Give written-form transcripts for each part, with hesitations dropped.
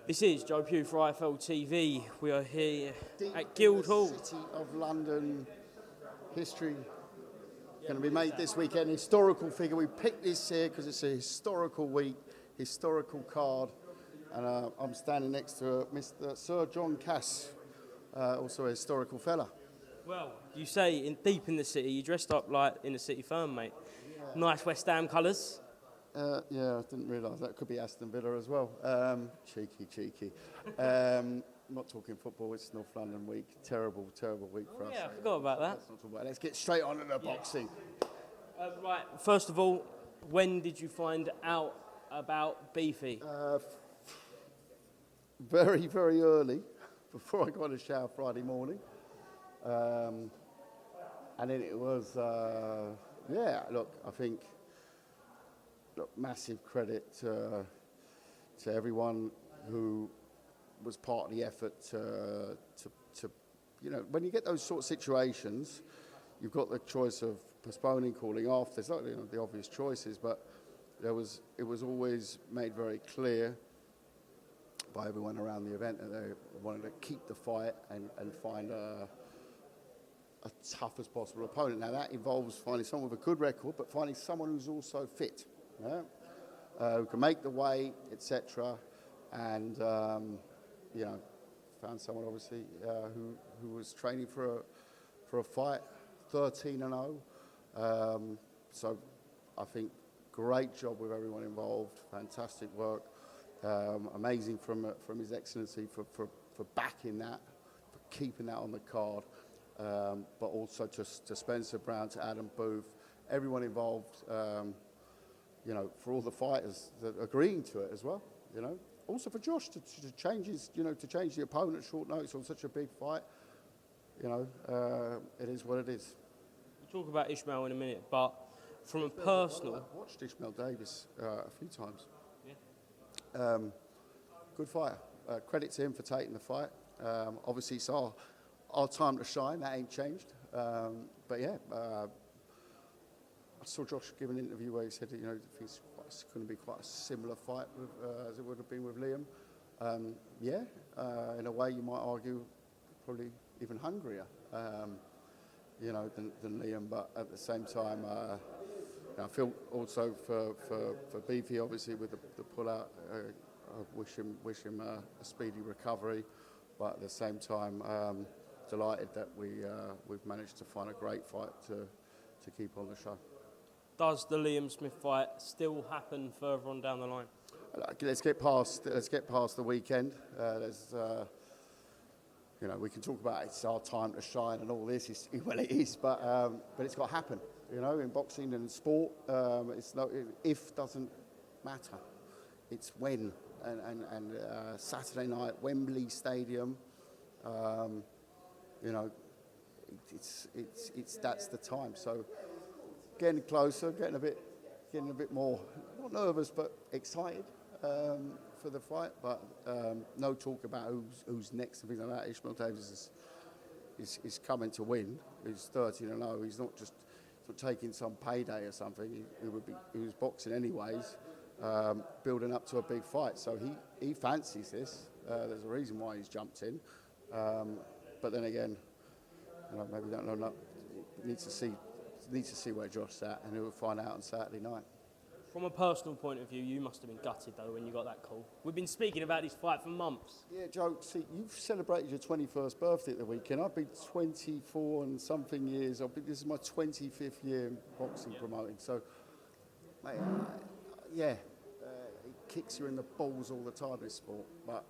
This is Joe Pugh for IFLTV. We are here Deep at Guildhall. City of London history going to be made this weekend. Historical figure. We picked this here because it's a historical week, historical card, and I'm standing next to Mr. Sir John Cass, also a historical fella. Well, you say deep in the city. You dressed up like in the city firm, mate. Yeah. Nice West Ham colours. Yeah, I didn't realise that could be Aston Villa as well. Cheeky. Not talking football, it's North London week. Terrible week for us. Yeah, I forgot about that. Let's get straight on to the boxing. Right, first of all, when did you find out about Beefy? Very early, before I got in the shower Friday morning. And then it was, I think, massive credit to everyone who was part of the effort to when you get those sort of situations, you've got the choice of postponing, calling off. There's not the obvious choices, but it was always made very clear by everyone around the event that they wanted to keep the fight and find a tough as possible opponent. Now that involves finding someone with a good record, but finding someone who's also fit. Yeah? Who can make the weight, etc. And found someone obviously who was training for a fight, 13-0. So I think great job with everyone involved. Fantastic work. Amazing from His Excellency for backing that, for keeping that on the card. But also to Spencer Brown, to Adam Booth, everyone involved. For all the fighters that agreeing to it as well, Also for Josh to change to change the opponent at short notice on such a big fight, it is what it is. We'll talk about Ishmael in a minute, but from a personal... I've watched Ishmael Davis a few times. Yeah. Good fighter. Credit to him for taking the fight. Obviously it's our time to shine, that ain't changed. I saw Josh give an interview where he said, it's going to be quite a similar fight as it would have been with Liam. In a way you might argue probably even hungrier, than Liam. But at the same time, I feel also for Beefy, obviously with the pull-out. I wish him a speedy recovery. But at the same time, delighted that we've managed to find a great fight to keep on the show. Does the Liam Smith fight still happen further on down the line? Let's get past the weekend. We can talk about it's our time to shine and all this. It is, but it's got to happen. In boxing and sport, if doesn't matter. It's when. And Saturday night, Wembley Stadium. It's that's the time. So. Getting closer, getting a bit more, not nervous, but excited for the fight. But no talk about who's next and things like that. Ishmael Davis is coming to win. He's 13-0. He's not just taking some payday or something. He was boxing anyways, building up to a big fight. So he fancies this. There's a reason why he's jumped in. But then again, maybe don't know enough. Needs to see where Josh's at, and we'll find out on Saturday night. From a personal point of view, you must have been gutted, though, when you got that call. We've been speaking about this fight for months. Yeah, Joe, see, you've celebrated your 21st birthday at the weekend. I've been 24 and something years. This is my 25th year in boxing promoting. So, mate, it kicks you in the balls all the time, this sport. But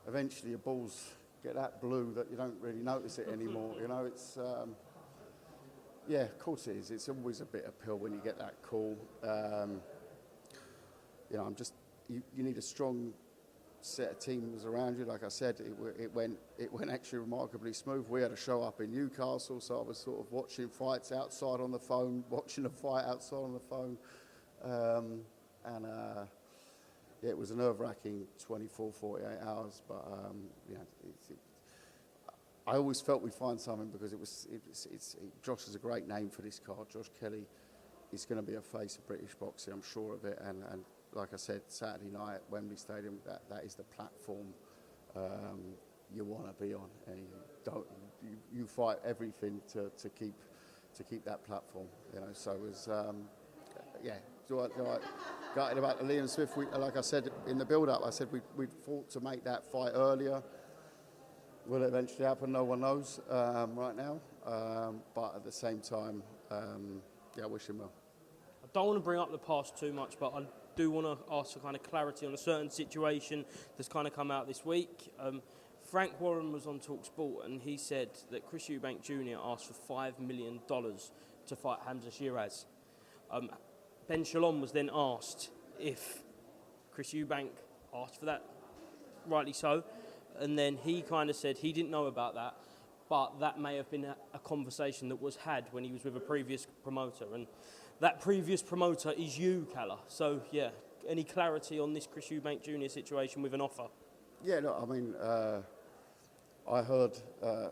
eventually your balls get that blue that you don't really notice it anymore. It's... Yeah, of course it is. It's always a bitter pill when you get that call. You need a strong set of teams around you. Like I said, it went actually remarkably smooth. We had a show up in Newcastle, so I was sort of watching fights outside on the phone, watching a fight outside on the phone, it was a nerve-wracking 24, 48 hours. But I always felt we'd find something because Josh is a great name for this card. Josh Kelly is going to be a face of British boxing, I'm sure of it, and like I said, Saturday night at Wembley Stadium, that is the platform you want to be on, and you fight everything to keep that platform. So it was gutted about the Liam Smith. Like I said in the build-up, I said we fought to make that fight earlier. Will it eventually happen? No one knows right now. But at the same time, I wish him well. I don't want to bring up the past too much, but I do want to ask for kind of clarity on a certain situation that's kind of come out this week. Frank Warren was on TalkSport and he said that Chris Eubank Jr. asked for $5 million to fight Hamza Sheeraz. Ben Shalom was then asked if Chris Eubank asked for that, rightly so, and then he kind of said he didn't know about that, but that may have been a conversation that was had when he was with a previous promoter, and that previous promoter is you, Kalle. So, yeah, any clarity on this Chris Eubank Jr. situation with an offer? Yeah, look, I mean, I heard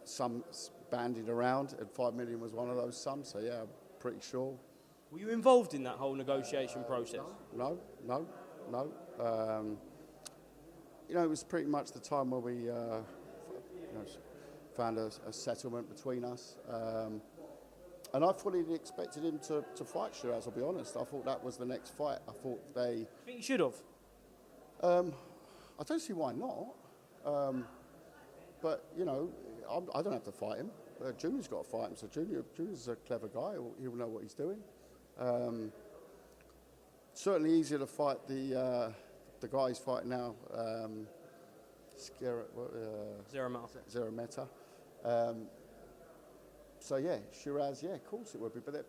some bandied around, and 5 million was one of those sums, so yeah, I'm pretty sure. Were you involved in that whole negotiation process? No. It was pretty much the time where we found a settlement between us. And I fully expected him to fight SHEERAZ, I'll be honest. I thought that was the next fight. I thought they... You think he should have? I don't see why not. But, I don't have to fight him. Junior's got to fight him, so Junior's a clever guy. He'll know what he's doing. Certainly easier to fight the guy he's fighting now, Zerameta. So yeah, SHEERAZ, yeah, of course it would be, but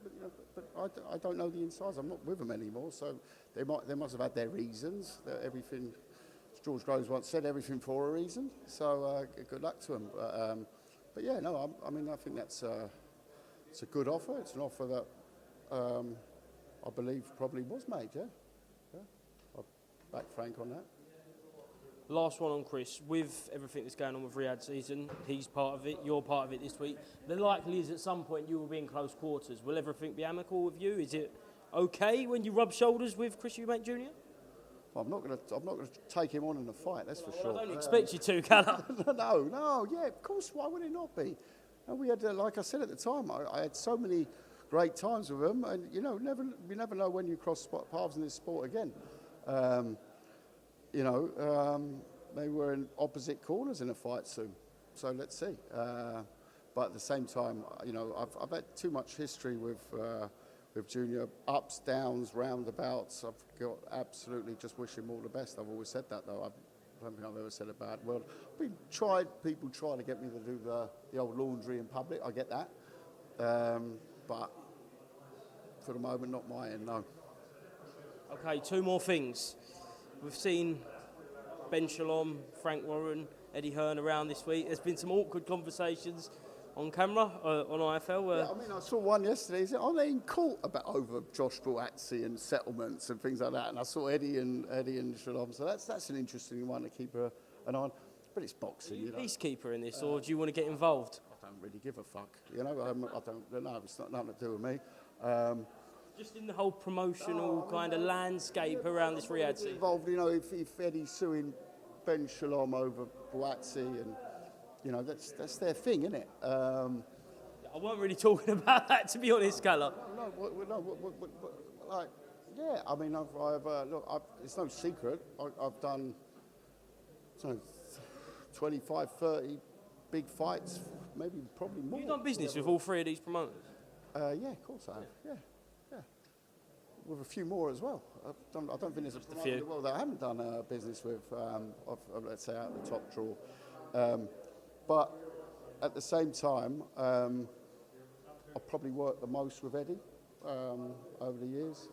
I don't know the insides. I'm not with them anymore, so they must have had their reasons. That everything, as George Groves once said, everything for a reason. So good luck to them. But yeah, no, I mean I think it's a good offer. It's an offer that I believe probably was made. Yeah. I'll back Frank on that. Last one on Chris. With everything that's going on with Riyadh season, he's part of it, you're part of it this week. The likely is at some point you will be in close quarters. Will everything be amicable with you? Is it okay when you rub shoulders with Chris Eubank Jr.? Well, I'm not going to take him on in a fight. That's for sure. I don't expect you to, Kalle. No, yeah, of course. Why would it not be? And we had, like I said at the time, I had so many great times with him, and you never know when you cross paths in this sport again. They were in opposite corners in a fight soon, so let's see. But at the same time, I've had too much history with Junior, ups, downs, roundabouts. I've got absolutely just wish him all the best. I've always said that, though. I don't think I've ever said a bad word. People trying to get me to do the old laundry in public. I get that, but for the moment, not my end, no. Okay, two more things. We've seen Ben Shalom, Frank Warren, Eddie Hearn around this week. There's been some awkward conversations on camera, on IFL. Yeah, I mean, I saw one yesterday. He said, "Are they in court over Josh Buatsi and settlements and things like that?" And I saw Eddie and Shalom. So that's an interesting one to keep an eye on. But it's boxing, Are you peacekeeper in this, or do you want to get involved? I don't really give a fuck. I don't. No, it's not nothing to do with me. Just in the whole promotional kind of landscape around this Riyadh scene. Involved, if Eddie's suing Ben Shalom over Buatsi, and that's their thing, isn't it? I wasn't really talking about that, to be honest, Kalle. Yeah. I mean, it's no secret. I've done 25, 30 big fights, probably more. You've done business with all three of these promoters? Yeah, of course I have. Yeah. With a few more as well. I don't think there's a promoter in the world that I haven't done business with, let's say, out of the top draw. But at the same time, I've probably worked the most with Eddie over the years.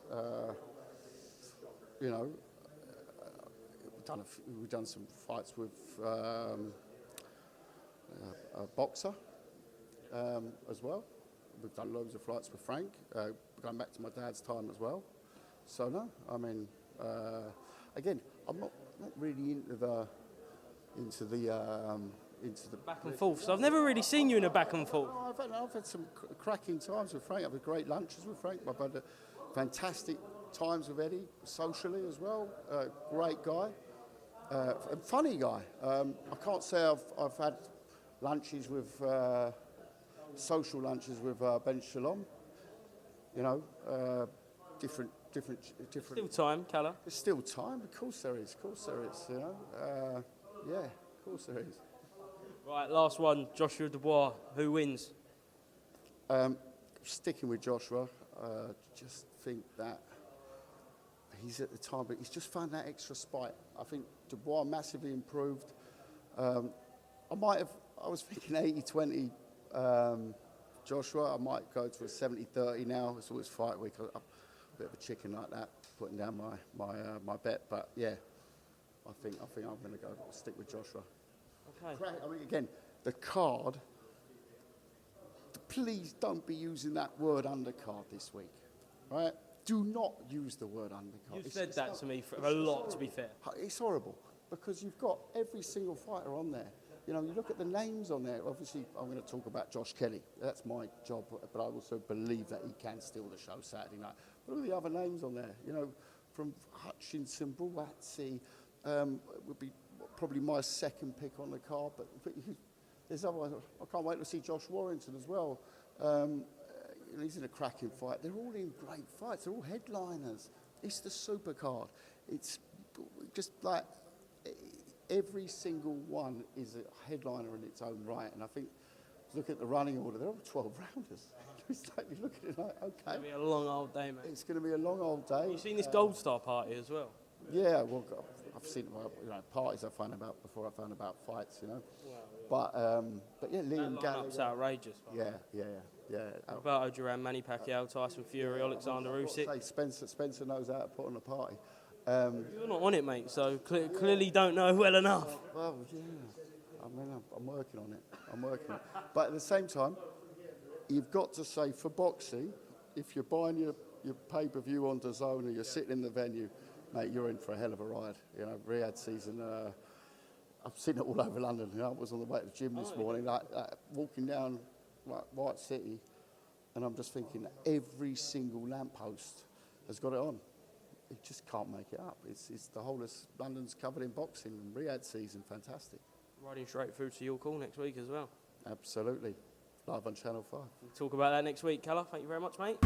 We've done some fights with a boxer as well. We've done loads of flights with Frank, going back to my dad's time as well. So no, I mean, again, I'm not really into the back and forth. So I've never really seen you in a back and forth. I've had some cracking times with Frank. I've had great lunches with Frank. I've had a fantastic times with Eddie, socially as well. Great guy, and funny guy. I can't say I've had lunches with, social lunches with Ben Shalom. You know, different. Still time, Kalle. There's still time. Of course there is. Of course there is. You know, yeah, of course there is. Right, last one, Joshua Dubois. Who wins? Sticking with Joshua, just think that he's at the time, but he's just found that extra spite. I think Dubois massively improved. I was thinking 80-20 Joshua. I might go to a 70-30 now. It's always fight week. I'm a bit of a chicken like that, putting down my bet. But yeah, I think I'm going to stick with Joshua. Okay. I mean, again, the card. Please don't be using that word undercard this week, right? Do not use the word undercard. You've said that to me for a lot, to be fair. It's horrible because you've got every single fighter on there. You know, you look at the names on there. Obviously, I'm going to talk about Josh Kelly. That's my job, but I also believe that he can steal the show Saturday night. But all the other names on there, you know, from Hutchinson, Buatsi, would be probably my second pick on the card, but there's other ones. I can't wait to see Josh Warrington as well. He's in a cracking fight. They're all in great fights. They're all headliners. It's the super card. It's just like every single one is a headliner in its own right. And I think, look at the running order. They're all 12 rounders. It's like you look at it like, okay. It's going to be a long old day, mate. It's going to be a long old day. You've seen this Gold Star party as well? Yeah, well, I've seen parties I found about before I found about fights, you know. Well, yeah. But yeah, Liam Gallagher. That's outrageous. Yeah. Roberto Duran, Manny Pacquiao, Tyson Fury, Alexander Usyk. Spencer knows how to put on a party. You're not on it, mate, so clearly don't know well enough. Well, yeah. I mean, I'm working on it. But at the same time, you've got to say, for boxing, if you're buying your pay-per-view on DAZN or you're sitting in the venue, mate, you're in for a hell of a ride. You know, Riyadh season, I've seen it all over London. You know, I was on the way to the gym this morning, like walking down White City, and I'm just thinking every single lamppost has got it on. You just can't make it up. It's the whole of London's covered in boxing, and Riyadh season, fantastic. Riding straight through to your call next week as well. Absolutely. Live on Channel 5. We'll talk about that next week, Kalle. Thank you very much, mate.